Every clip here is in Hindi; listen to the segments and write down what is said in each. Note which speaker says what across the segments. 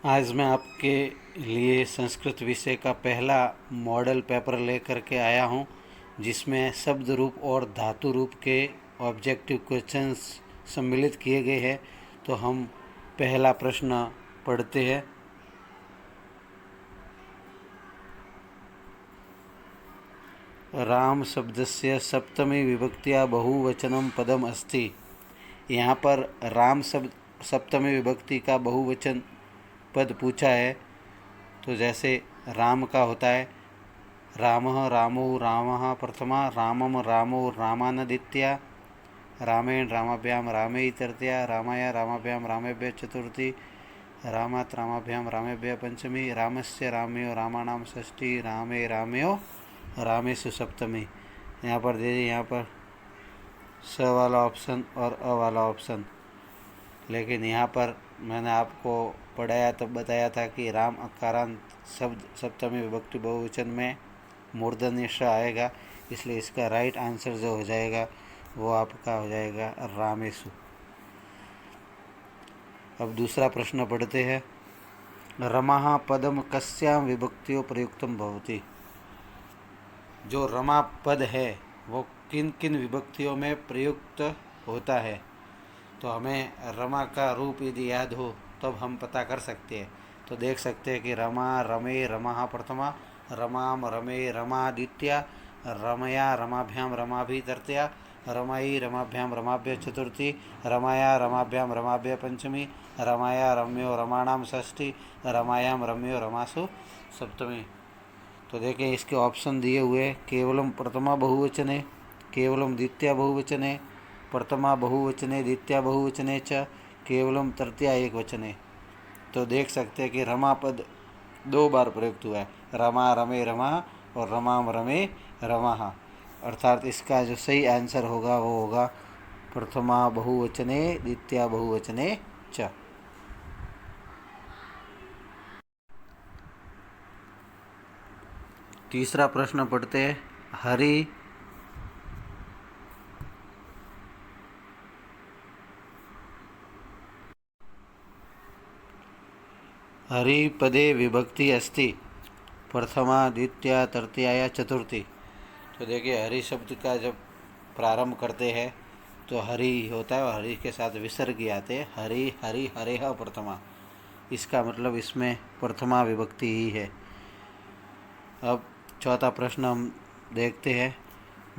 Speaker 1: आज मैं आपके लिए संस्कृत विषय का पहला मॉडल पेपर लेकर के आया हूँ, जिसमें शब्द रूप और धातु रूप के ऑब्जेक्टिव क्वेश्चंस सम्मिलित किए गए हैं। तो हम पहला प्रश्न पढ़ते हैं। राम शब्दस्य सप्तमी विभक्त्या बहुवचनम पदम अस्ति। यहाँ पर राम शब्द सप्तमी विभक्ति का बहुवचन पद पूछा है। तो जैसे राम का होता है रामः रामो रामः प्रथमा, रामम रामो रामान द्वितीया, रामेण रामाभ्याम रामे तृतीया, रामाय रामाभ्याम रामेभ्य चतुर्थी, रामात् रामाभ्याम रामेभ्य पंचमी, रामस्य राम्यो रामाणाम षष्ठी, रामे राम्यो रामेषु सप्तमी। यहाँ पर दे दी, यहाँ पर स वाला ऑप्शन और अ वाला ऑप्शन। लेकिन यहाँ पर मैंने आपको पढ़ाया तब बताया था कि राम अकारांत शब्द सप्तमी विभक्ति बहुवचन में मूर्धन्य श आएगा, इसलिए इसका राइट आंसर जो हो जाएगा वो आपका हो जाएगा रामेशु। अब दूसरा प्रश्न पढ़ते हैं। रमा पदम कस्याम विभक्तियों प्रयुक्तम भवति। जो रमा पद है वो किन किन विभक्तियों में प्रयुक्त होता है। तो हमें रमा का रूप यदि याद हो तब हम पता कर सकते हैं। तो देख सकते हैं कि रमा रमे रमा प्रथमा, रमाम रमे रमा द्वितीया, रमया रमाभ्याम रमाभि तृतीया, रमाई रमाभ्याम रमाभ्य चतुर्थी, रमाया रमाभ्याम रमाभ्य पंचमी, रमाया रम्यो रमाणाम षष्ठी, रमायाम रम्यो रमासु सप्तमी। तो देखें इसके ऑप्शन दिए हुए केवलम प्रथमा बहुवचने, केवलम द्वितीय बहुवचने, प्रथमा बहुवचने द्वितीय बहुवचने च, केवलम तृतीया एक वचने। तो देख सकते हैं कि रमा पद 2 बार प्रयुक्त हुआ है, रमा रमे रमा और रमाम रमे रमा। अर्थात इसका जो सही आंसर होगा वो होगा प्रथमा बहुवचने द्वितीय बहुवचने च। तीसरा प्रश्न पढ़ते हैं। हरि पदे विभक्ति अस्ति प्रथमा द्वितीया तृतीया या चतुर्थी। तो देखिए हरि शब्द का जब प्रारंभ करते हैं तो हरि होता है और हरि के साथ विसर्ग आते हैं, हरि हरि हरेह प्रथमा। इसका मतलब इसमें प्रथमा विभक्ति ही है। अब चौथा प्रश्न हम देखते हैं।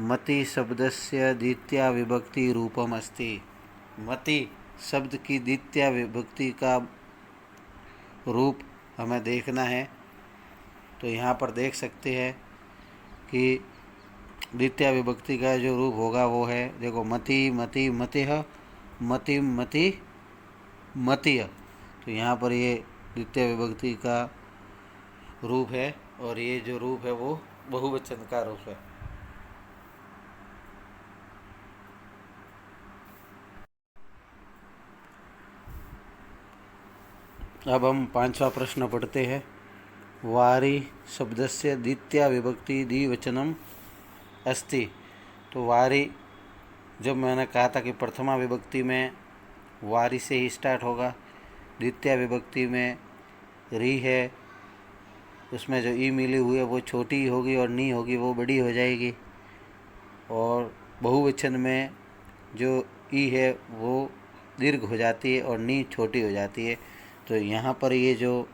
Speaker 1: मति शब्दस्य द्वितीया विभक्ति रूपम अस्ति। मति शब्द की द्वितीय विभक्ति का रूप हमें देखना है। तो यहाँ पर देख सकते हैं कि द्वितीय विभक्ति का जो रूप होगा वो है, देखो मति मति मतिह, मतिम मति मतिय। तो यहाँ पर ये द्वितीय विभक्ति का रूप है और ये जो रूप है वो बहुवचन का रूप है। अब हम 5वां प्रश्न पढ़ते हैं। वारी शब्दस्य द्वितीया विभक्ति द्विवचनम अस्ति। तो वारी जब मैंने कहा था कि प्रथमा विभक्ति में वारी से ही स्टार्ट होगा, द्वितीय विभक्ति में री है, उसमें जो ई मिली हुई है वो छोटी होगी और नी होगी वो बड़ी हो जाएगी, और बहुवचन में जो ई है वो दीर्घ हो जाती है और नी छोटी हो जाती है। तो यहाँ पर ये जो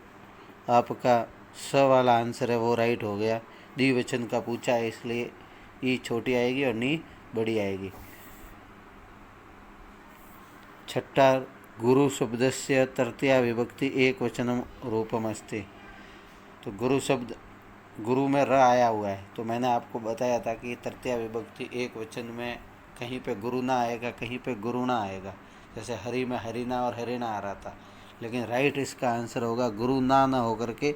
Speaker 1: आपका स वाला आंसर है वो राइट हो गया। द्विवचन का पूछा है इसलिए ई छोटी आएगी और नी बड़ी आएगी। छठा, गुरु शब्दस्य तृतीया विभक्ति एक वचनम रूपम अस्ति। तो गुरु शब्द, गुरु में र आया हुआ है, तो मैंने आपको बताया था कि तृतीया विभक्ति एक वचन में कहीं पे गुरु ना आएगा, कहीं पे गुरु ना आएगा। जैसे हरि में हरिना और हरिना आ रहा था, लेकिन राइट इसका आंसर होगा गुरु ना होकर के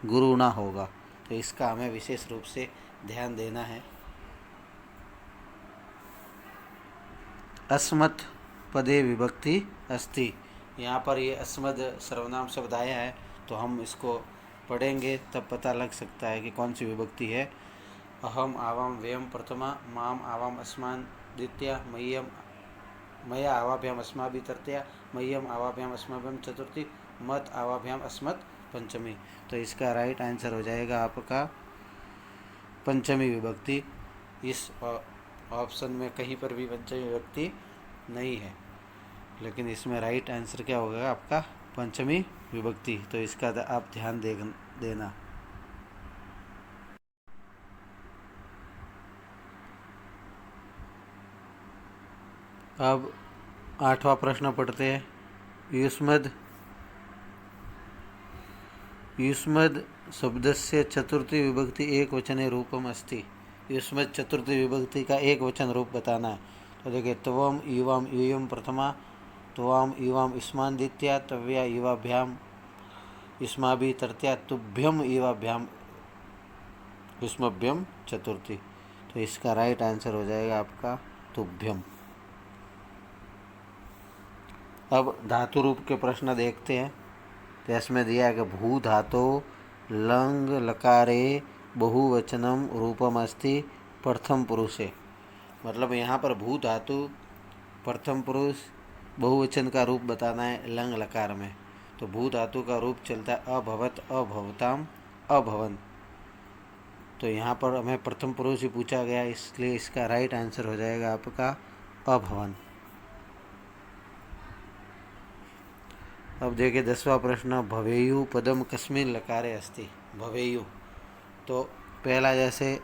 Speaker 1: गुरु ना होगा। तो इसका हमें विशेष रूप से ध्यान देना है। अस्मत् पदे विभक्ति अस्ति। यहाँ पर ये अस्मद सर्वनाम शब्द आया है, तो हम इसको पढ़ेंगे तब पता लग सकता है कि कौन सी विभक्ति है। अहम आवाम व्यम प्रथमा, माम आवाम अस्मान द्वितीया, मया आवाभ्याम अस्माभि तृतीया, मह्यम आवाभ्याम अस्माभ्याम चतुर्थी, मत आवाभ्याम अस्मत् पंचमी। तो इसका राइट आंसर हो जाएगा आपका पंचमी विभक्ति। इस ऑप्शन में कहीं पर भी पंचमी विभक्ति नहीं है, लेकिन इसमें राइट आंसर क्या होगा आपका पंचमी विभक्ति। तो इसका आप ध्यान देना। अब 8वां प्रश्न पढ़ते हैं। युष्मद् शब्दस्य चतुर्थी विभक्ति एक वचने रूपम अस्ति। युष्मद् चतुर्थी विभक्ति का एक वचन रूप बताना है। तो देखिए, त्वम युवाम यूयम प्रथमा, त्वाम युवाम युष्मान् द्वितीया, तव्या युवाभ्याम युष्माभि तृतीया, तुभ्यम युवाभ्याम युष्मभ्यम चतुर्थी। तो इसका राइट आंसर हो जाएगा आपका तुभ्यम। अब धातु रूप के प्रश्न देखते हैं। तो इसमें दिया है कि भू धातो लंग लकारे बहुवचनम रूपम अस्ति प्रथम पुरुषे। मतलब यहाँ पर भू धातु प्रथम पुरुष बहुवचन का रूप बताना है लंग लकार में। तो भू धातु का रूप चलता है अभवत, अभवताम, अभवन। तो यहाँ पर हमें प्रथम पुरुष ही पूछा गया, इसलिए इसका राइट आंसर हो जाएगा आपका अभवन। अब देखिए 10वां प्रश्न, भवेयु पदम कस्मिन् लकारे अस्ति। भवेयु, तो पहला जैसे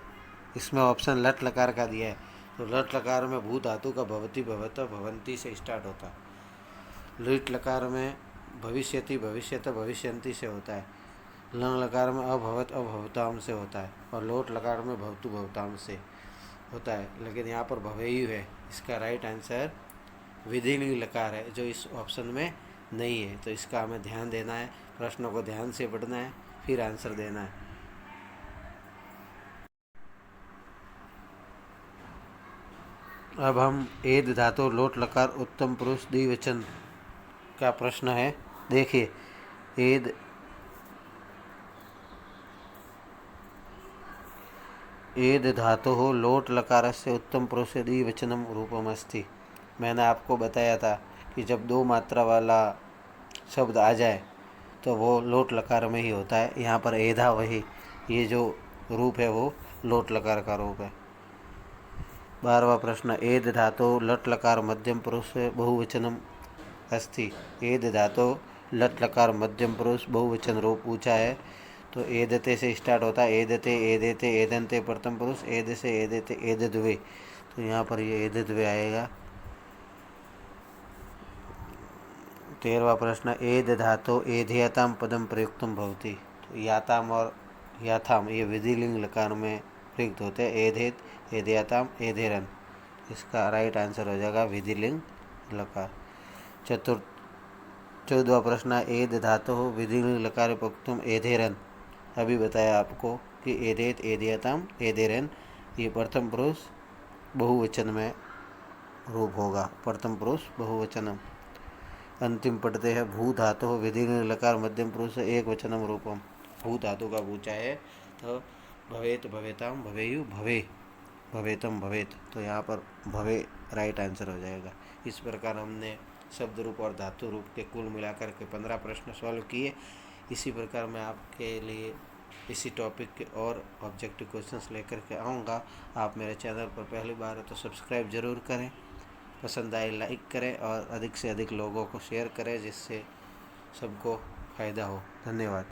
Speaker 1: इसमें ऑप्शन लट लकार का दिया है, तो लट लकार में भू धातु का भवति, भवत, भवंती से स्टार्ट होता है। लिट लकार में भविष्यति, भविष्यत, भविष्यंती से होता है। लंग लकार में अभवत, अभवताम से होता है। और लोट लकार में भवतु, भवताम से होता है। लेकिन यहाँ पर भवेयु है, इसका राइट आंसर विधिलिंग लकार है, जो इस ऑप्शन में नहीं है। तो इसका हमें ध्यान देना है, प्रश्नों को ध्यान से पढ़ना है, फिर आंसर देना है। अब हम एद धातु लोट लकार उत्तम पुरुष द्विवचन का प्रश्न है। देखिए, एद धातु हो लोट लकार से उत्तम पुरुष द्विवचनम रूपम अस्ति। मैंने आपको बताया था कि जब दो मात्रा वाला शब्द आ जाए तो वो लोट लकार में ही होता है। यहाँ पर एधा वही, ये जो रूप है वो लोट लकार का रूप है। 12वां प्रश्न, एद धातु लट लकार मध्यम पुरुष बहुवचनम अस्ति। एद धातु लट लकार मध्यम पुरुष बहुवचन रूप पूछा है। तो एदते से स्टार्ट होता है, एदते, एदेते, एदंते प्रथम पुरुष, एद से एदेते, एदद्वे। तो यहाँ पर ये एदद्वे आएगा। 13वां प्रश्न, एद धातु एधेयताम पदम प्रयुक्तम भवति। तो याताम और याथाम ये विधिलिंग लकार में प्रयुक्त होते हैं। एधेत, एधेयताम, एधेरन। इसका राइट आंसर हो जाएगा विधिलिंग लकार। 14वां प्रश्न, एद धातु विधिलिंग लकार प्रयुक्तम एधेरन। अभी बताया आपको कि एधेत, एधेयताम, एधेरन ये प्रथम पुरुष बहुवचन में रूप होगा, प्रथम पुरुष बहुवचनम। अंतिम पढ़ते हैं, भू धातु विधिलिंग लकार मध्यम पुरुष एक वचनम रूपम। भू धातु का पूछा है, तो भवेत, भवेताम, भवेयु, भवे, भवेतम, भवेत। तो यहाँ पर भवे राइट आंसर हो जाएगा। इस प्रकार हमने शब्द रूप और धातु रूप के कुल मिलाकर के 15 प्रश्न सॉल्व किए। इसी प्रकार मैं आपके लिए इसी टॉपिक के और ऑब्जेक्टिव क्वेश्चंस लेकर के आऊँगा। आप मेरे चैनल पर पहली बार है तो सब्सक्राइब ज़रूर करें, पसंद आए लाइक करें और अधिक से अधिक लोगों को शेयर करें, जिससे सबको फ़ायदा हो। धन्यवाद।